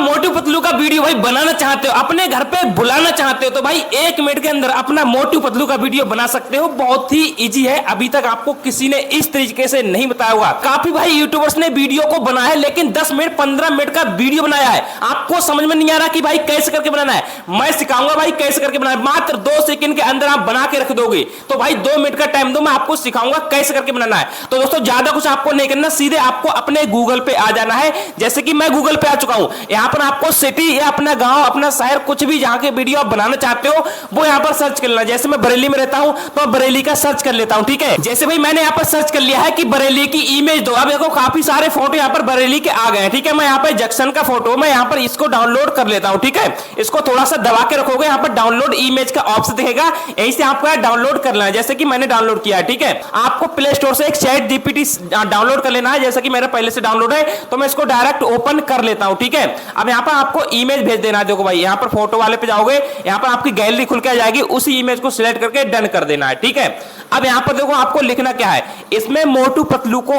मोटू पतलू का वीडियो भाई बनाना चाहते हो, अपने घर पे बुलाना चाहते हो, तो भाई 1 मिनट के अंदर अपना मोटू पतलू का वीडियो बना सकते हो। बहुत ही इजी है, अभी तक आपको किसी ने इस तरीके से नहीं बताया होगा। काफी भाई यूट्यूबर्स ने वीडियो को बनाया है, लेकिन 10 मिनट 15 मिनट का वीडियो बनाया है। आपको समझ में नहीं आ रहा कि भाई कैसे करके बनाना है, मैं सिखाऊंगा भाई कैसे करके बनाना है। मात्र 2 सेकंड के अंदर आप बना के रख दोगे। तो भाई 2 मिनट का टाइम दो, मैं आपको सिखाऊंगा कैसे करके बनाना है। तो दोस्तों ज्यादा कुछ आपको नहीं करना, सीधे आपको अपने गूगल पे आ जाना है। जैसे कि मैं गूगल पे आ चुका हूं। यहां पर आपको सिटी या अपना गांव, अपना शहर, कुछ भी जहां के वीडियो आप बनाना चाहते हो वो यहां पर सर्च कर लेना। जैसे मैं बरेली में रहता हूं तो बरेली का सर्च कर लेता हूं, ठीक है। जैसे भाई मैंने यहां पर सर्च कर लिया है कि बरेली की इमेज दो। अब देखो काफी सारे फोटो यहां पर बरेली के आ गए हैं, ठीक है। मैं यहां पर जंक्शन का फोटो, मैं यहां पर इसको डाउनलोड कर लेता हूं, ठीक है। इसको थोड़ा सा दबा के रखोगे, यहां पर डाउनलोड इमेज का ऑप्शन दिखेगा, यहीं से आपको डाउनलोड कर लेना है। जैसे कि मैंने डाउनलोड किया है, ठीक है। आपको प्ले स्टोर से एक चैट जीपीटी डाउनलोड कर लेना है, जैसा कि मेरा पहले से डाउनलोड है। तो मैं इसको डायरेक्ट ओपन कर लेता हूं, ठीक है। अब यहां पर आपको इमेज भेज देना है। देखो भाई यहां पर फोटो वाले पे जाओगे, यहां पर आपकी गैलरी खुल के आ जाएगी, उसी इमेज को सिलेक्ट करके डन कर देना है, ठीक है। अब यहां पर देखो आपको लिखना क्या है, इसमें मोटू पतलू को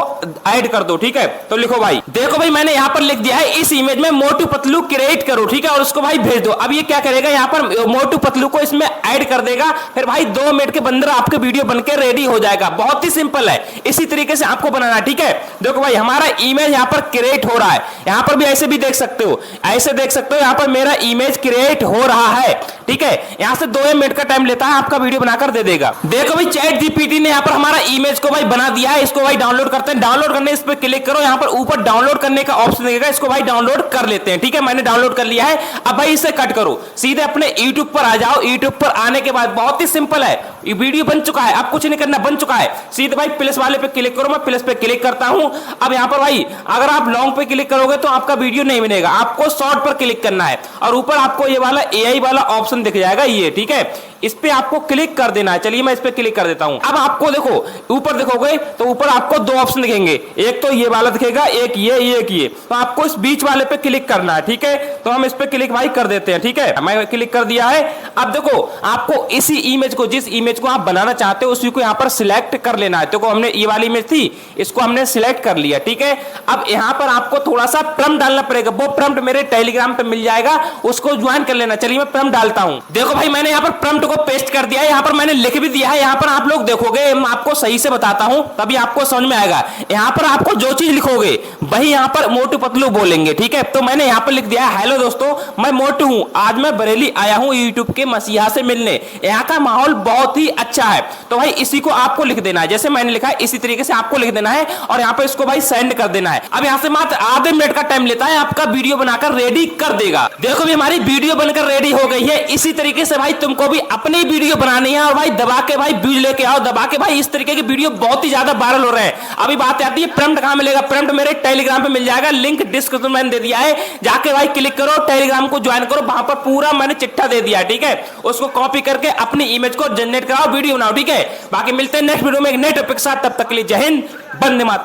ऐड कर दो, ठीक है। तो लिखो भाई, देखो भाई मैंने यहां पर लिख दिया है, इस इमेज में मोटू पतलू क्रिएट करो, ठीक है, और उसको भाई भेज दो। अब ये क्या करेगा, यहां पर मोटू पतलू को इसमें ऐड कर देगा, फिर भाई 2 मिनट के अंदर आपके वीडियो बनके रेडी हो जाएगा। बहुत ही सिंपल है, इसी तरीके से आपको बनाना, ठीक है। देखो भाई हमारा इमेज यहां पर क्रिएट हो रहा है, यहां पर भी ऐसे भी देख सकते हो, ऐसे देख सकते हो, यहां पर मेरा इमेज क्रिएट हो रहा है, ठीक है। यहां से 2 मिनट का टाइम लेता है, आपका वीडियो बनाकर दे देगा। देखो भाई चैट जीपीटी ने यहां पर हमारा इमेज को भाई बना दिया है। इसको भाई डाउनलोड करते हैं। डाउनलोड करने इस पर क्लिक करो, यहां पर ऊपर डाउनलोड करने का ऑप्शन दिखेगा, इसको भाई डाउनलोड कर लेते हैं, ठीक है। मैंने डाउनलोड कर लिया है। अब भाई इसे कट करो, सीधे अपने यूट्यूब पर आ जाओ। यूट्यूब पर आने के बाद बहुत ही सिंपल है, वीडियो बन चुका है, अब कुछ नहीं करना, बन चुका है। सीधे भाई प्लस वाले पे क्लिक करो, मैं प्लस पे क्लिक करता हूं। अब यहां पर भाई अगर आप लॉन्ग पे क्लिक करोगे तो आपका वीडियो नहीं बनेगा, आपको शॉर्ट पर क्लिक करना है, और ऊपर आपको ये वाला एआई वाला ऑप्शन दिख जाएगा, ये, ठीक है। इस पे आपको क्लिक कर देना है। चलिए मैं इस पे क्लिक कर देता हूं। अब आपको देखो ऊपर देखोगे तो ऊपर आपको 2 ऑप्शन दिखेंगे, एक तो ये वाला दिखेगा, एक ये, एक ये। तो आपको इस बीच वाले पे क्लिक करना है, ठीक है। तो हम इस पे क्लिक भाई कर देते हैं, ठीक है। मैं क्लिक कर दिया है। अब देखो आपको इसी इमेज को, जिस इमेज को आप बनाना चाहते हो उसी को यहां पर सिलेक्ट कर लेना है। देखो हमने ये वाली इमेज थी, इसको हमने सिलेक्ट कर लिया, ठीक है। अब यहां पर आपको थोड़ा सा प्रम्प्ट डालना पड़ेगा, वो प्रम्प्ट मेरे टेलीग्राम पे मिल जाएगा, उसको ज्वाइन कर लेना। चलिए मैं प्रम्प्ट डालता हूं। देखो भाई मैंने यहां पर प्रम्प्ट पेस्ट कर दिया है, यहां पर मैंने लिख भी दिया है। यहां पर आप लोग देखोगे, मैं आपको सही से बताता हूं तभी आपको समझ में आएगा। यहां पर आपको जो चीज लिखोगे वही यहां पर मोटू पतलू बोलेंगे, ठीक है। तो मैंने यहां पर लिख दिया है, हेलो दोस्तों मैं मोटू हूं, आज मैं बरेली आया हूं यूट्यूब के मसीहा से मिलने, यहां का माहौल बहुत ही अच्छा है। तो भाई इसी को आपको लिख देना है, जैसे मैंने लिखा है इसी तरीके से आपको लिख देना है, और यहां पर इसको भाई सेंड कर देना है। अब यहां से मात्र आधे मिनट का टाइम लेता है, आपका वीडियो बनाकर रेडी कर देगा। देखो भी हमारी वीडियो बनकर रेडी हो गई है। इसी तरीके से भाई तुमको भी अपनी वीडियो बनानी है, और भाई दबा के भाई व्यूज लेके आओ, दबा के भाई इस तरीके की वीडियो बहुत ही ज्यादा वायरल हो रहे हैं। अभी बात आती है प्रम्प्ट कहां मिलेगा, प्रम्प्ट मेरे टेलीग्राम पे मिल जाएगा, लिंक डिस्क्रिप्शन में दे दिया है, जाके भाई क्लिक करो, टेलीग्राम को ज्वाइन करो, वहां पर पूरा मैंने चिट्ठा दे दिया है, ठीक है। उसको कॉपी करके अपनी इमेज को जनरेट कराओ, वीडियो बनाओ, ठीक है। बाकी मिलते हैं नेक्स्ट वीडियो में एक नए टॉपिक के साथ, तब तक के लिए जय हिंद, वंदे मातरम।